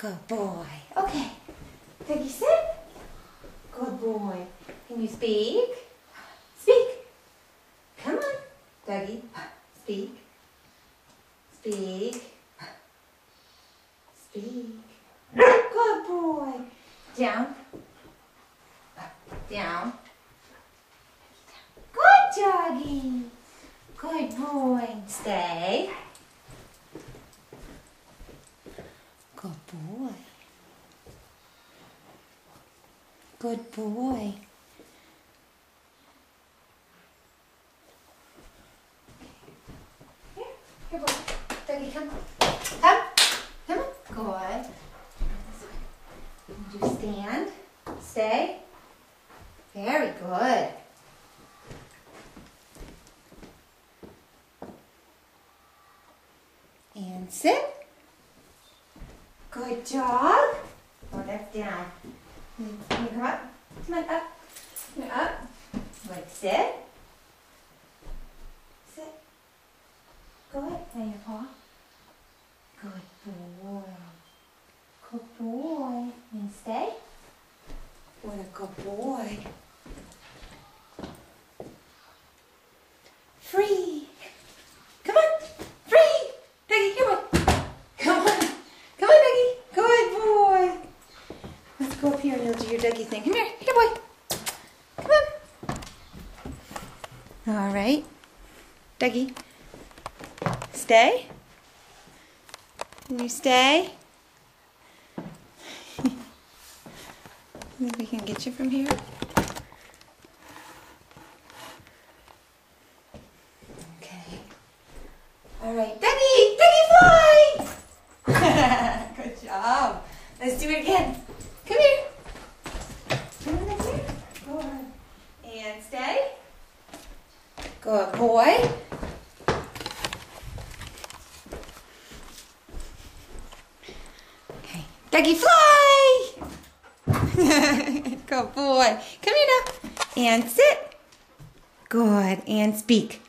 Good boy. Okay. Dougie, sit. Good boy. Can you speak? Speak. Come on, Dougie. Speak. Speak. Speak. Good boy. Down. Down. Good doggy. Good boy. Stay. Good boy. Good boy. Here, boy. Dougie, come. Come. Come on. Good. You stand. Stay. Very good. And sit. Good job. Oh, that's down. Can you come up? Come on, up. Come on, up. Good. Sit. Sit. Good. And your paw. Good boy. Good boy. And stay. What a good boy. Free. Come on. Free. Dougie, come on. Come on. Come on, Dougie. Good boy. Let's go up here and you'll do your Dougie thing. Come here. Here, boy. Come on. All right. Dougie. Stay. Can you stay? Maybe we can get you from here. Okay. All right. Dougie! Dougie, fly! Good job. Let's do it again. Come here. Come on up here. Good. And stay. Good boy. Okay. Dougie, fly! Good boy. Come here now. And sit. Good. And speak.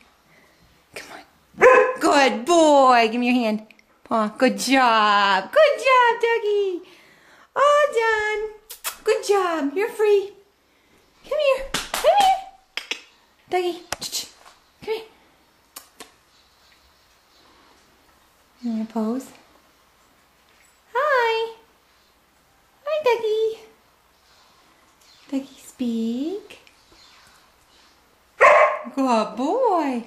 Come on. Good boy. Give me your hand. Paw. Good job. Good job, Dougie. All done. Good job. You're free. Come here. Come here. Dougie. Come here. You want to pose? Hi. Hi, Dougie. Dougie, speak. Good boy.